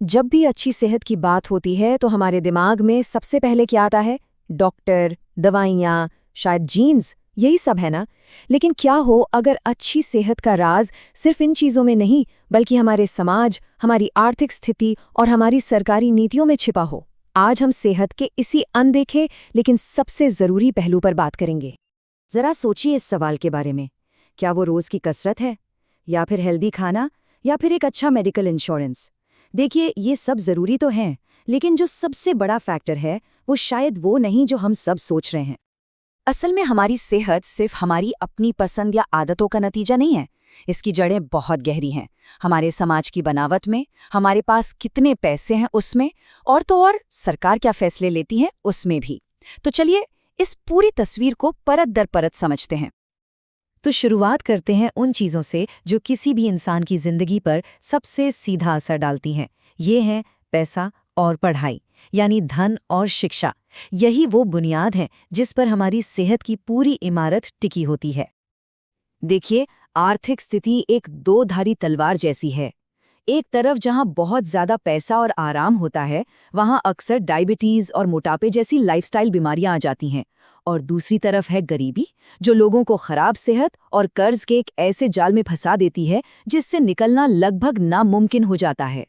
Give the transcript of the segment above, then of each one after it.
जब भी अच्छी सेहत की बात होती है तो हमारे दिमाग में सबसे पहले क्या आता है? डॉक्टर, दवाइयाँ, शायद जीन्स, यही सब है ना? लेकिन क्या हो अगर अच्छी सेहत का राज सिर्फ इन चीज़ों में नहीं, बल्कि हमारे समाज, हमारी आर्थिक स्थिति और हमारी सरकारी नीतियों में छिपा हो? आज हम सेहत के इसी अनदेखे लेकिन सबसे ज़रूरी पहलू पर बात करेंगे। ज़रा सोचिए इस सवाल के बारे में। क्या वो रोज़ की कसरत है? या फिर हेल्दी खाना? या फिर एक अच्छा मेडिकल इंश्योरेंस? देखिए, ये सब ज़रूरी तो हैं, लेकिन जो सबसे बड़ा फैक्टर है, वो शायद वो नहीं जो हम सब सोच रहे हैं। असल में हमारी सेहत सिर्फ हमारी अपनी पसंद या आदतों का नतीजा नहीं है। इसकी जड़ें बहुत गहरी हैं। हमारे समाज की बनावट में, हमारे पास कितने पैसे हैं उसमें, और तो और सरकार क्या फैसले लेती है उसमें भी। तो चलिए, इस पूरी तस्वीर को परत दर परत समझते हैं। तो शुरुआत करते हैं उन चीज़ों से जो किसी भी इंसान की ज़िंदगी पर सबसे सीधा असर डालती हैं। ये हैं पैसा और पढ़ाई, यानी धन और शिक्षा। यही वो बुनियाद है जिस पर हमारी सेहत की पूरी इमारत टिकी होती है। देखिए, आर्थिक स्थिति एक दो धारी तलवार जैसी है। एक तरफ जहां बहुत ज्यादा पैसा और आराम होता है, वहां अक्सर डायबिटीज और मोटापे जैसी लाइफस्टाइल बीमारियां आ जाती हैं। और दूसरी तरफ है गरीबी, जो लोगों को खराब सेहत और कर्ज के एक ऐसे जाल में फंसा देती है जिससे निकलना लगभग नामुमकिन हो जाता है।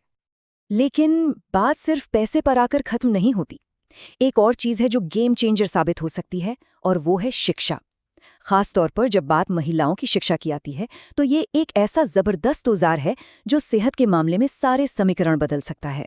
लेकिन बात सिर्फ पैसे पर आकर खत्म नहीं होती। एक और चीज है जो गेम चेंजर साबित हो सकती है, और वो है शिक्षा। खास तौर पर जब बात महिलाओं की शिक्षा की आती है, तो ये एक ऐसा जबरदस्त औजार है जो सेहत के मामले में सारे समीकरण बदल सकता है।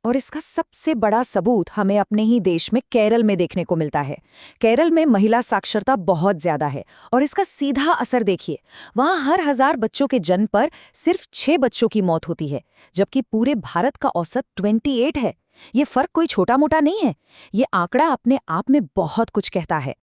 और इसका सबसे बड़ा सबूत हमें अपने ही देश में केरल में देखने को मिलता है। केरल में महिला साक्षरता बहुत ज्यादा है, और इसका सीधा असर देखिए। वहाँ हर 1000 बच्चों के जन्म पर सिर्फ 6 बच्चों की मौत होती है, जबकि पूरे भारत का औसत 28 है। ये फर्क कोई छोटा मोटा नहीं है। ये आंकड़ा अपने आप में बहुत कुछ कहता है।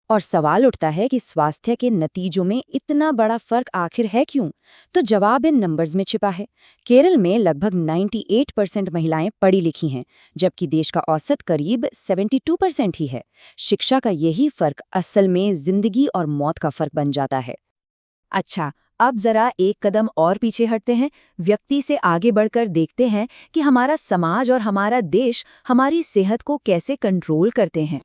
और सवाल उठता है कि स्वास्थ्य के नतीजों में इतना बड़ा फर्क आखिर है क्यों? तो जवाब इन नंबर्स में छिपा है। केरल में लगभग 98% महिलाएं पढ़ी लिखी हैं, जबकि देश का औसत करीब 72% ही है। शिक्षा का यही फर्क असल में जिंदगी और मौत का फर्क बन जाता है। अच्छा, अब जरा एक कदम और पीछे हटते हैं, व्यक्ति से आगे बढ़कर देखते हैं कि हमारा समाज और हमारा देश हमारी सेहत को कैसे कंट्रोल करते हैं।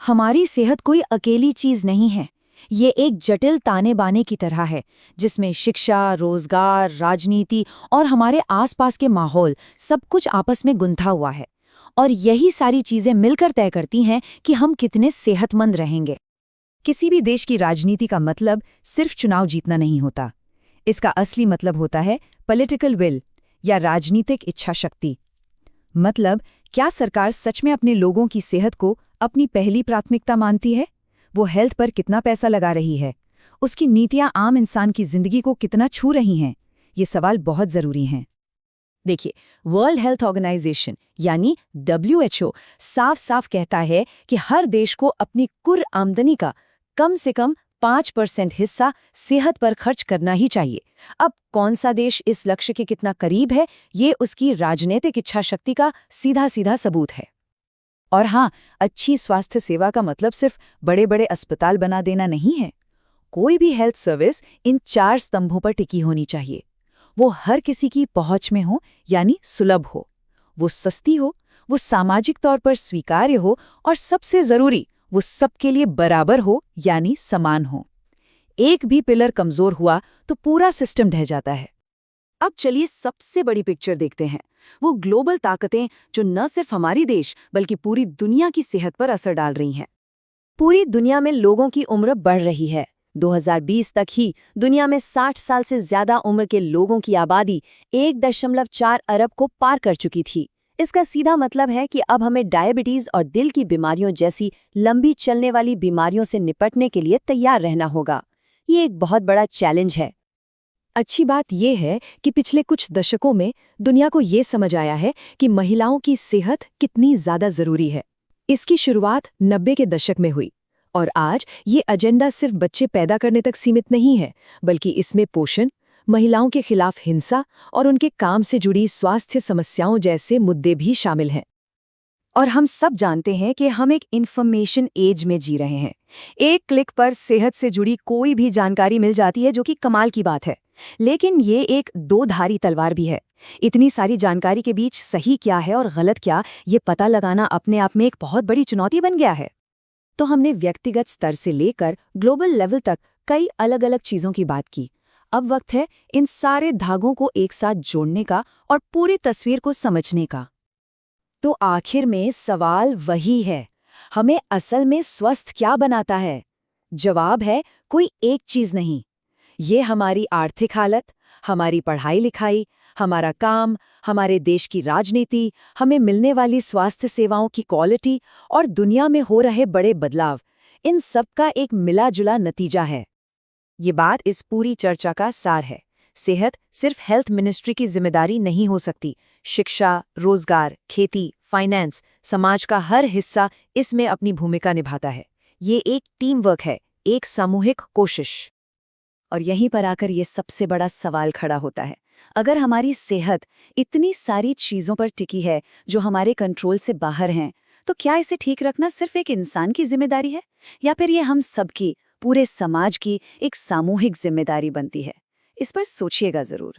हमारी सेहत कोई अकेली चीज नहीं है। ये एक जटिल ताने बाने की तरह है, जिसमें शिक्षा, रोजगार, राजनीति और हमारे आसपास के माहौल सब कुछ आपस में गुंथा हुआ है। और यही सारी चीजें मिलकर तय करती हैं कि हम कितने सेहतमंद रहेंगे। किसी भी देश की राजनीति का मतलब सिर्फ चुनाव जीतना नहीं होता। इसका असली मतलब होता है पॉलिटिकल विल, या राजनीतिक इच्छा शक्ति। मतलब, क्या सरकार सच में अपने लोगों की सेहत को अपनी पहली प्राथमिकता मानती है? वो हेल्थ पर कितना पैसा लगा रही है? उसकी नीतियां आम इंसान की जिंदगी को कितना छू रही हैं? ये सवाल बहुत जरूरी हैं। देखिए, वर्ल्ड हेल्थ ऑर्गेनाइजेशन यानी WHO साफ साफ कहता है कि हर देश को अपनी कुल आमदनी का कम से कम 5% हिस्सा सेहत पर खर्च करना ही चाहिए। अब कौन सा देश इस लक्ष्य के कितना करीब है, ये उसकी राजनीतिक इच्छा शक्ति का सीधा सीधा सबूत है। और हाँ, अच्छी स्वास्थ्य सेवा का मतलब सिर्फ बड़े बड़े अस्पताल बना देना नहीं है। कोई भी हेल्थ सर्विस इन 4 स्तंभों पर टिकी होनी चाहिए। वो हर किसी की पहुंच में हो, यानी सुलभ हो। वो सस्ती हो, वो सामाजिक तौर पर स्वीकार्य हो, और सबसे जरूरी, वो सबके लिए बराबर हो, यानी समान हो। एक भी पिलर कमजोर हुआ तो पूरा सिस्टम ढह जाता है। अब चलिए सबसे बड़ी पिक्चर देखते हैं। वो ग्लोबल ताकतें जो न सिर्फ हमारी देश बल्कि पूरी दुनिया की सेहत पर असर डाल रही हैं। पूरी दुनिया में लोगों की उम्र बढ़ रही है। 2020 तक ही दुनिया में 60 साल से ज्यादा उम्र के लोगों की आबादी 1.4 अरब को पार कर चुकी थी। इसका सीधा मतलब है कि अब हमें डायबिटीज और दिल की बीमारियों जैसी लंबी चलने वाली बीमारियों से निपटने के लिए तैयार रहना होगा। ये एक बहुत बड़ा चैलेंज है। अच्छी बात यह है कि पिछले कुछ दशकों में दुनिया को ये समझ आया है कि महिलाओं की सेहत कितनी ज्यादा जरूरी है। इसकी शुरुआत 90 के दशक में हुई, और आज ये एजेंडा सिर्फ बच्चे पैदा करने तक सीमित नहीं है, बल्कि इसमें पोषण, महिलाओं के खिलाफ हिंसा और उनके काम से जुड़ी स्वास्थ्य समस्याओं जैसे मुद्दे भी शामिल हैं। और हम सब जानते हैं कि हम एक इंफॉर्मेशन एज में जी रहे हैं। एक क्लिक पर सेहत से जुड़ी कोई भी जानकारी मिल जाती है, जो कि कमाल की बात है। लेकिन ये एक दो-धारी तलवार भी है। इतनी सारी जानकारी के बीच सही क्या है और गलत क्या, ये पता लगाना अपने आप में एक बहुत बड़ी चुनौती बन गया है। तो हमने व्यक्तिगत स्तर से लेकर ग्लोबल लेवल तक कई अलग-अलग चीज़ों की बात की। अब वक्त है इन सारे धागों को एक साथ जोड़ने का और पूरी तस्वीर को समझने का। तो आखिर में सवाल वही है, हमें असल में स्वस्थ क्या बनाता है? जवाब है, कोई एक चीज नहीं। ये हमारी आर्थिक हालत, हमारी पढ़ाई-लिखाई, हमारा काम, हमारे देश की राजनीति, हमें मिलने वाली स्वास्थ्य सेवाओं की क्वालिटी और दुनिया में हो रहे बड़े बदलाव, इन सब का एक मिला-जुला नतीजा है। ये बात इस पूरी चर्चा का सार है। सेहत सिर्फ हेल्थ मिनिस्ट्री की जिम्मेदारी नहीं हो सकती। शिक्षा, रोजगार, खेती, फाइनेंस, समाज का हर हिस्सा इसमें अपनी भूमिका निभाता है। ये एक टीम वर्क है, एक सामूहिक कोशिश। और यहीं पर आकर ये सबसे बड़ा सवाल खड़ा होता है। अगर हमारी सेहत इतनी सारी चीज़ों पर टिकी है जो हमारे कंट्रोल से बाहर हैं, तो क्या इसे ठीक रखना सिर्फ एक इंसान की जिम्मेदारी है, या फिर ये हम सबकी, पूरे समाज की एक सामूहिक जिम्मेदारी बनती है? इस पर सोचिएगा ज़रूर।